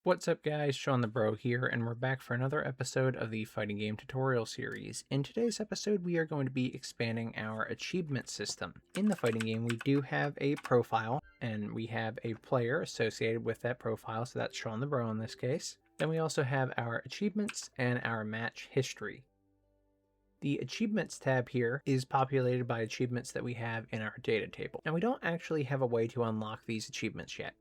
What's up guys, Shawnthebro here, and we're back for another episode of the fighting game tutorial series. In today's episode, we are going to be expanding our achievement system. In the fighting game, we do have a profile, and we have a player associated with that profile, so that's Shawnthebro in this case. Then we also have our achievements and our match history. The achievements tab here is populated by achievements that we have in our data table. Now we don't actually have a way to unlock these achievements yet.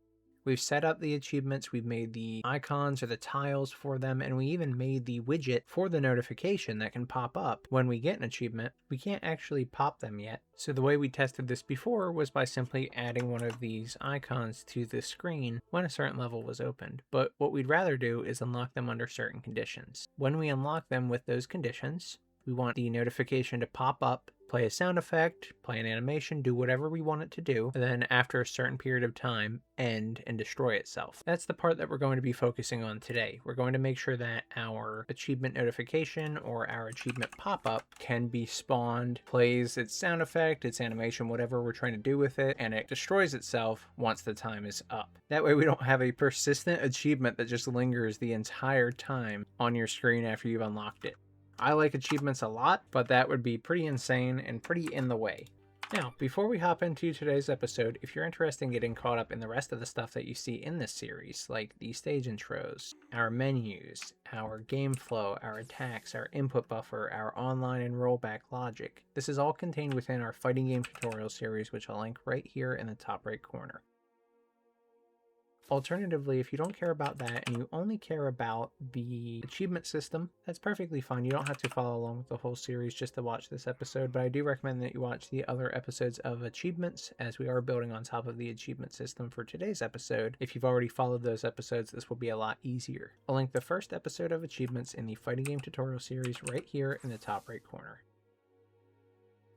We've set up the achievements, we've made the icons or the tiles for them, and we even made the widget for the notification that can pop up when we get an achievement. We can't actually pop them yet. So the way we tested this before was by simply adding one of these icons to the screen when a certain level was opened. But what we'd rather do is unlock them under certain conditions. When we unlock them with those conditions, we want the notification to pop up, play a sound effect, play an animation, do whatever we want it to do, and then after a certain period of time, end and destroy itself. That's the part that we're going to be focusing on today. We're going to make sure that our achievement notification or our achievement pop-up can be spawned, plays its sound effect, its animation, whatever we're trying to do with it, and it destroys itself once the time is up. That way we don't have a persistent achievement that just lingers the entire time on your screen after you've unlocked it. I like achievements a lot, but that would be pretty insane and pretty in the way. Now, before we hop into today's episode, if you're interested in getting caught up in the rest of the stuff that you see in this series, like the stage intros, our menus, our game flow, our attacks, our input buffer, our online and rollback logic, this is all contained within our fighting game tutorial series, which I'll link right here in the top right corner. Alternatively, if you don't care about that and you only care about the achievement system, that's perfectly fine. You don't have to follow along with the whole series just to watch this episode, but I do recommend that you watch the other episodes of achievements, as we are building on top of the achievement system for today's episode. If you've already followed those episodes, this will be a lot easier. I'll link the first episode of achievements in the fighting game tutorial series right here in the top right corner.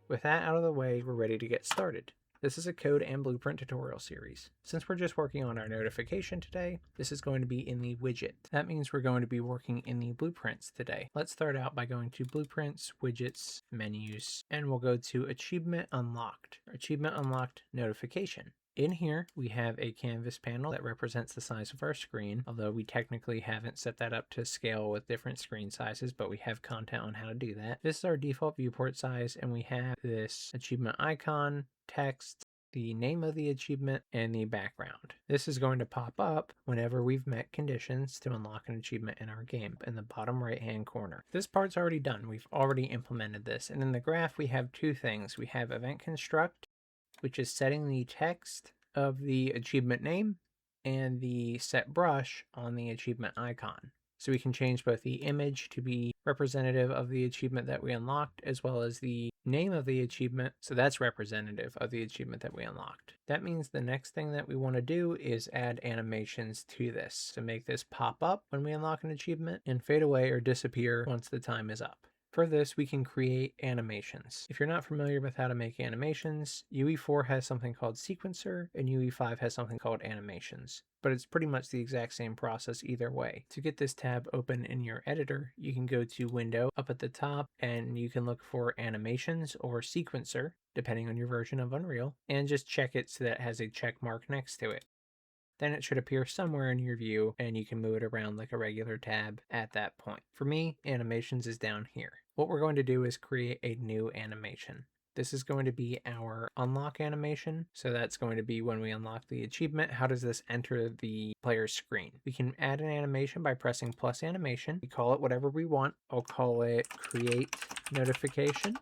With that out of the way, we're ready to get started. This is a code and blueprint tutorial series. Since we're just working on our notification today, this is going to be in the widget. That means we're going to be working in the blueprints today. Let's start out by going to blueprints, widgets, menus, and we'll go to achievement unlocked, achievement unlocked notification. In here, we have a canvas panel that represents the size of our screen, although we technically haven't set that up to scale with different screen sizes, but we have content on how to do that. This is our default viewport size, and we have this achievement icon, text, the name of the achievement, and the background. This is going to pop up whenever we've met conditions to unlock an achievement in our game in the bottom right hand corner. This part's already done. We've already implemented this, and in the graph we have two things. We have event construct, which is setting the text of the achievement name, and the set brush on the achievement icon. So we can change both the image to be representative of the achievement that we unlocked, as well as the name of the achievement, so that's representative of the achievement that we unlocked. That means the next thing that we want to do is add animations to this to make this pop up when we unlock an achievement and fade away or disappear once the time is up. For this, we can create animations. If you're not familiar with how to make animations, UE4 has something called sequencer, and UE5 has something called animations. But it's pretty much the exact same process either way. To get this tab open in your editor, you can go to Window up at the top, and you can look for Animations or Sequencer, depending on your version of Unreal, and just check it so that it has a check mark next to it. Then it should appear somewhere in your view, and you can move it around like a regular tab at that point. For me, Animations is down here. What we're going to do is create a new animation. This is going to be our unlock animation. So that's going to be when we unlock the achievement, how does this enter the player's screen? We can add an animation by pressing plus animation. We call it whatever we want. I'll call it create notification.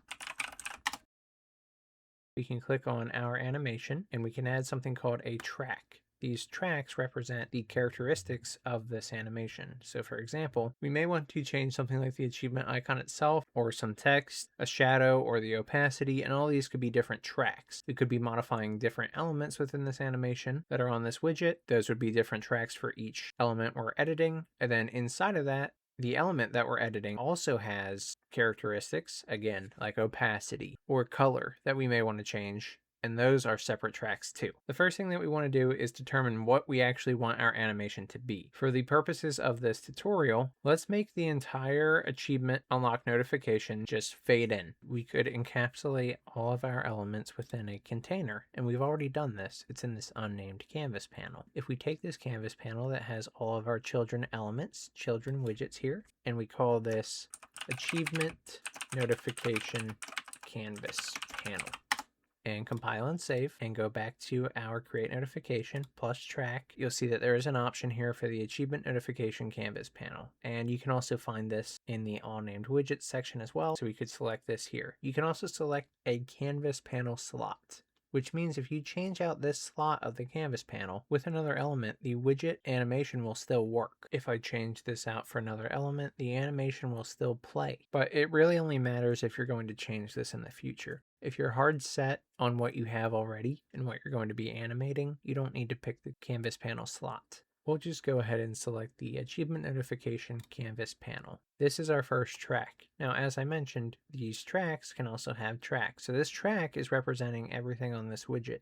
We can click on our animation and we can add something called a track. These tracks represent the characteristics of this animation. So for example, we may want to change something like the achievement icon itself, or some text, a shadow, or the opacity, and all these could be different tracks. We could be modifying different elements within this animation that are on this widget. Those would be different tracks for each element we're editing. And then inside of that, the element that we're editing also has characteristics, again, like opacity or color that we may want to change. and those are separate tracks too. The first thing that we want to do is determine what we actually want our animation to be. For the purposes of this tutorial, let's make the entire achievement unlock notification just fade in. We could encapsulate all of our elements within a container, and we've already done this. It's in this unnamed canvas panel. If we take this canvas panel that has all of our children elements, children widgets here, and we call this achievement notification canvas panel, and compile and save and go back to our create notification plus track, you'll see that there is an option here for the achievement notification canvas panel. And you can also find this in the all named widgets section as well. So we could select this here. You can also select a canvas panel slot, which means if you change out this slot of the canvas panel with another element, the widget animation will still work. If I change this out for another element, the animation will still play. But it really only matters if you're going to change this in the future. If you're hard set on what you have already and what you're going to be animating, you don't need to pick the canvas panel slot. We'll just go ahead and select the achievement notification canvas panel. This is our first track. Now, as I mentioned, these tracks can also have tracks. So this track is representing everything on this widget.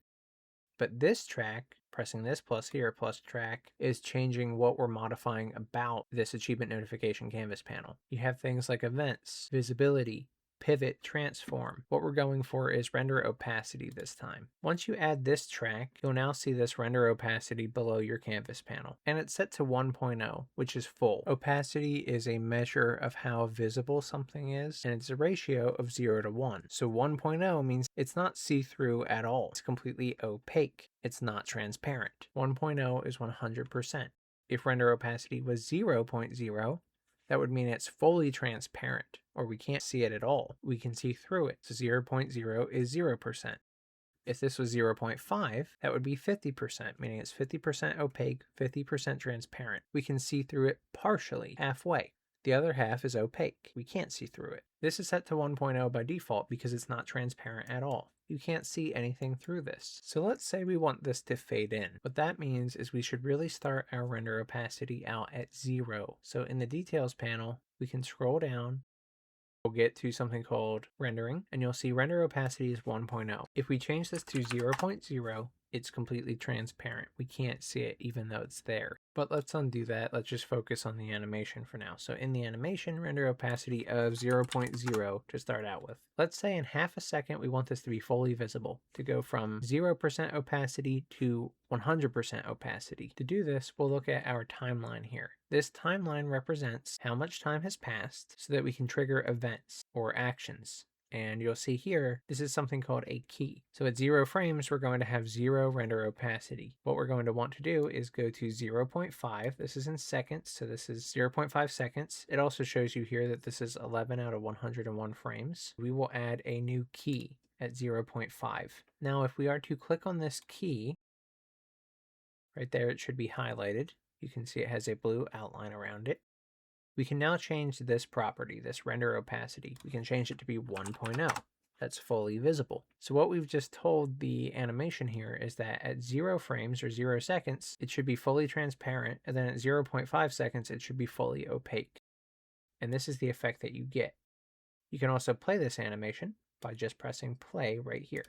But this track, pressing this plus here, plus track, is changing what we're modifying about this achievement notification canvas panel. You have things like events, visibility, pivot, transform. What we're going for is render opacity this time. Once you add this track, you'll now see this render opacity below your canvas panel, and it's set to 1.0, which is full. Opacity is a measure of how visible something is, and it's a ratio of 0 to 1. So 1.0 means it's not see-through at all. It's completely opaque. It's not transparent. 1.0 is 100%. If render opacity was 0.0, that would mean it's fully transparent, or we can't see it at all. We can see through it. So 0.0 is 0%. If this was 0.5, that would be 50%, meaning it's 50% opaque, 50% transparent. We can see through it partially, halfway. The other half is opaque. We can't see through it. This is set to 1.0 by default because it's not transparent at all. You can't see anything through this. So let's say we want this to fade in. What that means is we should really start our render opacity out at 0. So in the details panel, we can scroll down. We'll get to something called rendering, and you'll see render opacity is 1.0. If we change this to 0.0, it's completely transparent. We can't see it even though it's there. But let's undo that. Let's just focus on the animation for now. So in the animation, render opacity of 0.0 to start out with. Let's say in half a second, we want this to be fully visible, to go from 0% opacity to 100% opacity. To do this, we'll look at our timeline here. This timeline represents how much time has passed so that we can trigger events or actions. And you'll see here, this is something called a key. So at 0 frames, we're going to have 0 render opacity. What we're going to want to do is go to 0.5. This is in seconds, so this is 0.5 seconds. It also shows you here that this is 11 out of 101 frames. We will add a new key at 0.5. Now, if we are to click on this key, right there, it should be highlighted. You can see it has a blue outline around it. We can now change this property, this render opacity. We can change it to be 1.0. That's fully visible. So what we've just told the animation here is that at 0 frames or 0 seconds, it should be fully transparent. And then at 0.5 seconds, it should be fully opaque. And this is the effect that you get. You can also play this animation by just pressing play right here.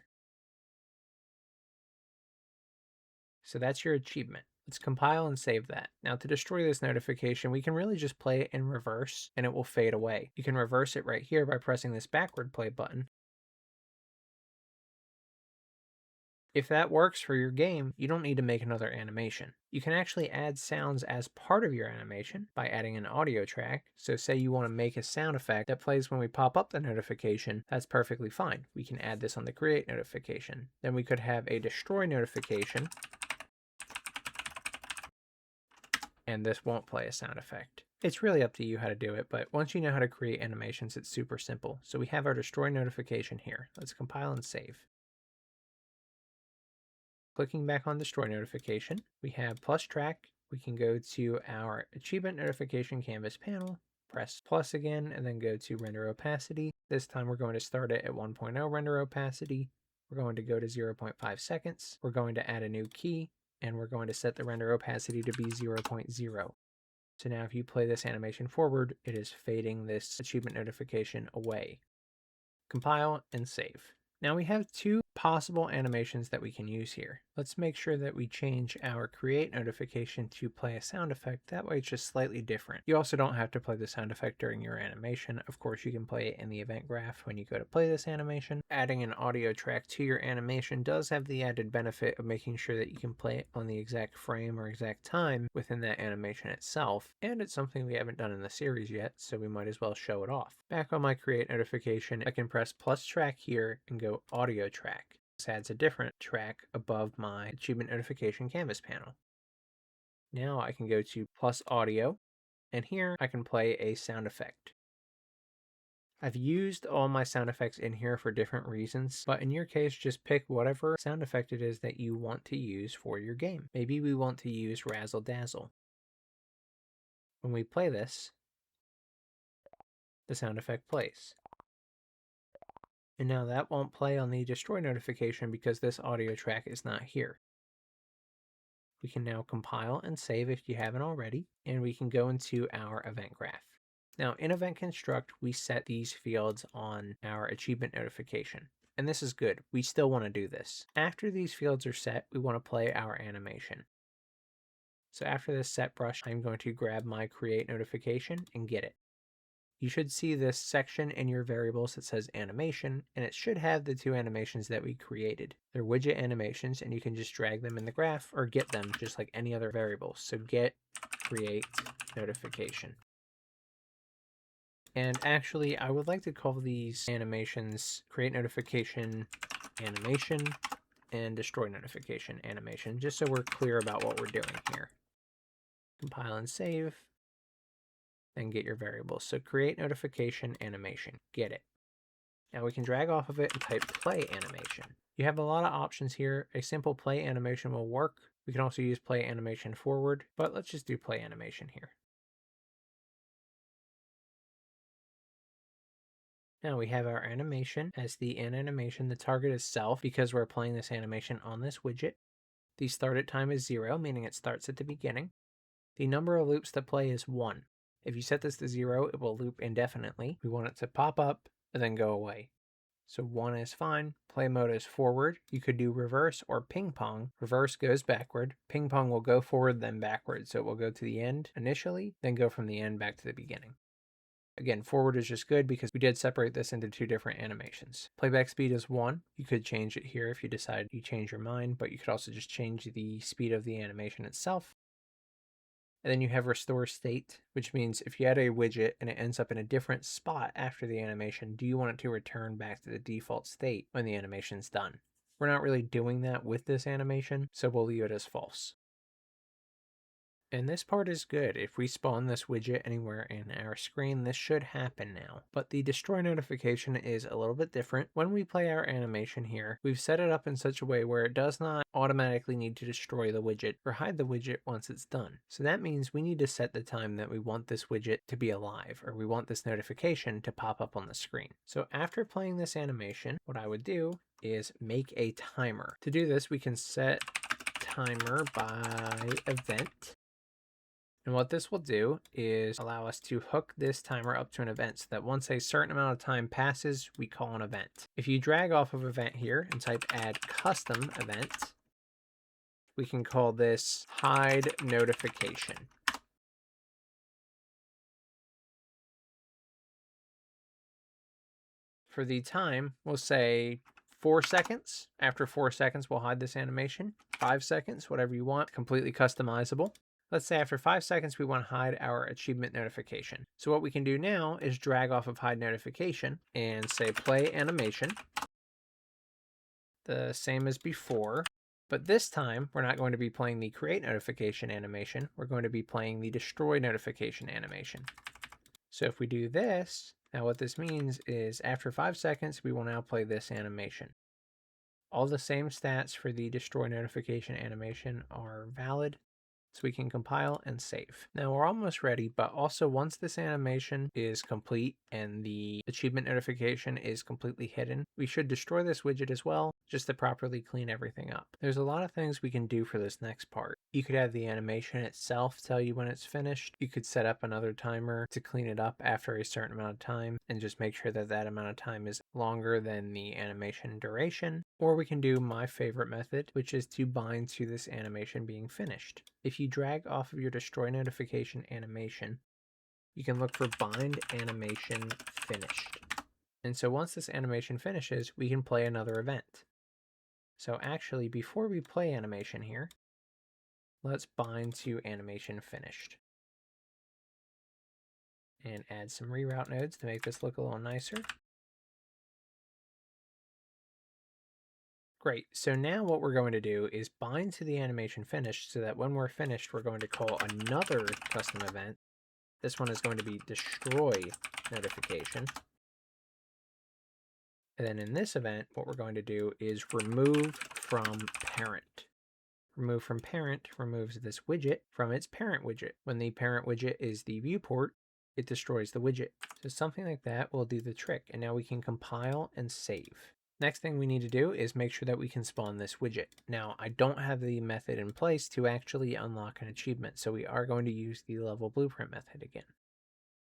So that's your achievement. Let's compile and save that. Now to destroy this notification, we can really just play it in reverse and it will fade away. You can reverse it right here by pressing this backward play button. If that works for your game, you don't need to make another animation. You can actually add sounds as part of your animation by adding an audio track. So say you want to make a sound effect that plays when we pop up the notification, that's perfectly fine. We can add this on the create notification. Then we could have a destroy notification, and this won't play a sound effect. It's really up to you how to do it, but once you know how to create animations, it's super simple. So we have our destroy notification here. Let's compile and save. Clicking back on destroy notification, we have plus track. We can go to our achievement notification canvas panel, press plus again, and then go to render opacity. This time we're going to start it at 1.0 render opacity. We're going to go to 0.5 seconds. We're going to add a new key, and we're going to set the render opacity to be 0.0. So now if you play this animation forward, it is fading this achievement notification away. Compile and save. Now we have two possible animations that we can use here. Let's make sure that we change our create notification to play a sound effect. That way it's just slightly different. You also don't have to play the sound effect during your animation. Of course, you can play it in the event graph when you go to play this animation. Adding an audio track to your animation does have the added benefit of making sure that you can play it on the exact frame or exact time within that animation itself. And it's something we haven't done in the series yet, so we might as well show it off. Back on my create notification, I can press plus track here and go audio track. This adds a different track above my achievement notification canvas panel. Now I can go to plus audio, and here I can play a sound effect. I've used all my sound effects in here for different reasons, but in your case, just pick whatever sound effect it is that you want to use for your game. Maybe we want to use Razzle Dazzle. When we play this, the sound effect plays. And now that won't play on the destroy notification because this audio track is not here. We can now compile and save if you haven't already, and we can go into our event graph. Now in Event Construct, we set these fields on our achievement notification. And this is good. We still want to do this. After these fields are set, we want to play our animation. So after this set brush, I'm going to grab my create notification and get it. You should see this section in your variables that says animation, and it should have the two animations that we created. They're widget animations, and you can just drag them in the graph or get them just like any other variable. So get create notification. And actually, I would like to call these animations create notification animation and destroy notification animation, just so we're clear about what we're doing here. Compile and save. Then get your variables. So create notification animation, get it. Now we can drag off of it and type play animation. You have a lot of options here. A simple play animation will work. We can also use play animation forward, but let's just do play animation here. Now we have our animation as the in animation. The target is self because we're playing this animation on this widget. The start at time is 0, meaning it starts at the beginning. The number of loops that play is 1. If you set this to 0, it will loop indefinitely. We want it to pop up and then go away. So 1 is fine. Play mode is forward. You could do reverse or ping pong. Reverse goes backward. Ping pong will go forward, then backward. So it will go to the end initially, then go from the end back to the beginning. Again, forward is just good because we did separate this into two different animations. Playback speed is 1. You could change it here if you decide you change your mind, but you could also just change the speed of the animation itself. And then you have restore state, which means if you add a widget and it ends up in a different spot after the animation, do you want it to return back to the default state when the animation's done? We're not really doing that with this animation, so we'll leave it as false. And this part is good. If we spawn this widget anywhere in our screen, this should happen now. But the destroy notification is a little bit different. When we play our animation here, we've set it up in such a way where it does not automatically need to destroy the widget or hide the widget once it's done. So that means we need to set the time that we want this widget to be alive, or we want this notification to pop up on the screen. So after playing this animation, what I would do is make a timer. To do this, we can set timer by event. And what this will do is allow us to hook this timer up to an event so that once a certain amount of time passes, we call an event. If you drag off of event here and type add custom event, we can call this hide notification. For the time, we'll say 4 seconds. After 4 seconds, we'll hide this animation. 5 seconds, whatever you want, completely customizable. Let's say after 5 seconds, we want to hide our achievement notification. So what we can do now is drag off of hide notification and say play animation. The same as before, but this time we're not going to be playing the create notification animation. We're going to be playing the destroy notification animation. So if we do this, now what this means is after 5 seconds, we will now play this animation. All the same stats for the destroy notification animation are valid. So we can compile and save. Now we're almost ready, but also once this animation is complete and the achievement notification is completely hidden, we should destroy this widget as well, just to properly clean everything up. There's a lot of things we can do for this next part. You could have the animation itself tell you when it's finished. You could set up another timer to clean it up after a certain amount of time and just make sure that that amount of time is longer than the animation duration. Or we can do my favorite method, which is to bind to this animation being finished. If you drag off of your destroy notification animation, you can look for bind animation finished. And so once this animation finishes, we can play another event. So actually, before we play animation here, let's bind to animation finished. And add some reroute nodes to make this look a little nicer. Great, so now what we're going to do is bind to the animation finished so that when we're finished, we're going to call another custom event. This one is going to be destroy notification. And then in this event, what we're going to do is remove from parent. Remove from parent removes this widget from its parent widget. When the parent widget is the viewport, it destroys the widget. So something like that will do the trick. And now we can compile and save. Next thing we need to do is make sure that we can spawn this widget. Now, I don't have the method in place to actually unlock an achievement, so we are going to use the level blueprint method again.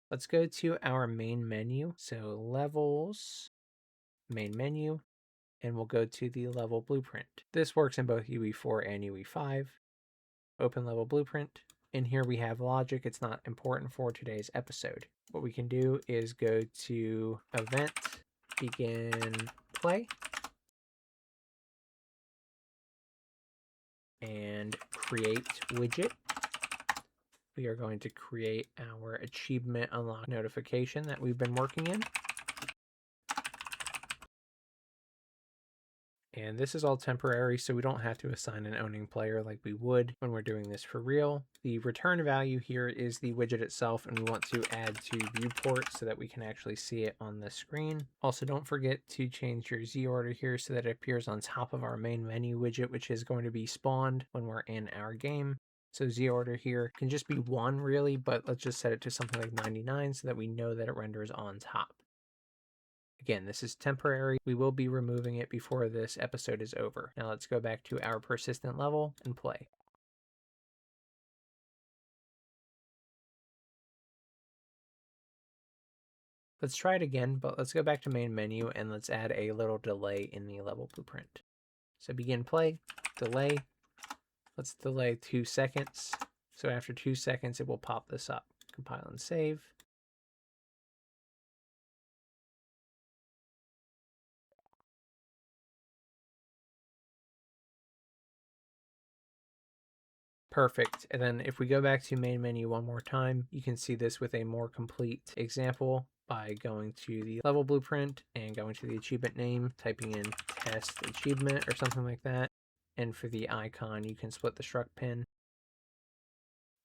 Let's go to our main menu. So levels, main menu, and we'll go to the level blueprint. This works in both UE4 and UE5. Open level blueprint. In here we have logic. It's not important for today's episode. What we can do is go to event, begin play, and create widget. We are going to create our achievement unlock notification that we've been working in. And this is all temporary, so we don't have to assign an owning player like we would when we're doing this for real. The return value here is the widget itself, and we want to add to viewport so that we can actually see it on the screen. Also, don't forget to change your Z order here so that it appears on top of our main menu widget, which is going to be spawned when we're in our game. So Z order here can just be 1 really, but let's just set it to something like 99 so that we know that it renders on top. Again, this is temporary. We will be removing it before this episode is over. Now let's go back to our persistent level and play. Let's try it again, but let's go back to main menu and let's add a little delay in the level blueprint. So begin play, delay. Let's delay 2 seconds. So after 2 seconds, it will pop this up. Compile and save. Perfect. And then if we go back to main menu one more time, you can see this with a more complete example by going to the level blueprint and going to the achievement name, typing in test achievement or something like that. And for the icon, you can split the struct pin.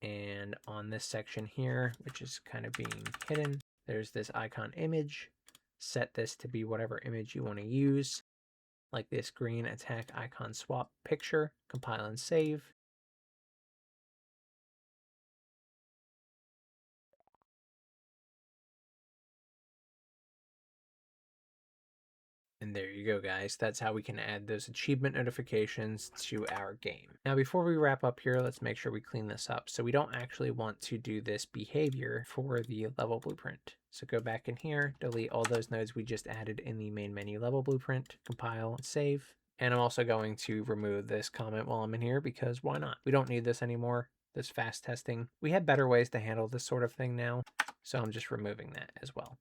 And on this section here, which is kind of being hidden, there's this icon image. Set this to be whatever image you want to use, like this green attack icon swap picture. Compile and save. And there you go, guys. That's how we can add those achievement notifications to our game. Now, before we wrap up here, let's make sure we clean this up. So we don't actually want to do this behavior for the level blueprint. So go back in here, delete all those nodes we just added in the main menu level blueprint, compile and save. And I'm also going to remove this comment while I'm in here because why not? We don't need this anymore, this fast testing. We have better ways to handle this sort of thing now. So I'm just removing that as well.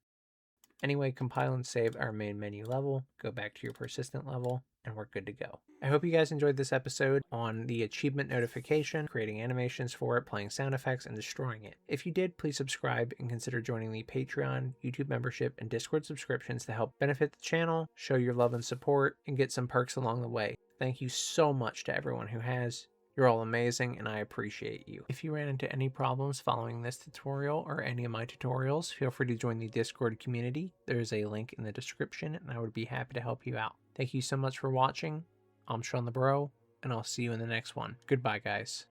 Anyway, compile and save our main menu level, go back to your persistent level, and we're good to go. I hope you guys enjoyed this episode on the achievement notification, creating animations for it, playing sound effects, and destroying it. If you did, please subscribe and consider joining the Patreon, YouTube membership, and Discord subscriptions to help benefit the channel, show your love and support, and get some perks along the way. Thank you so much to everyone who has. You're all amazing, and I appreciate you. If you ran into any problems following this tutorial or any of my tutorials, feel free to join the Discord community. There is a link in the description, and I would be happy to help you out. Thank you so much for watching. I'm Shawnthebro, and I'll see you in the next one. Goodbye, guys.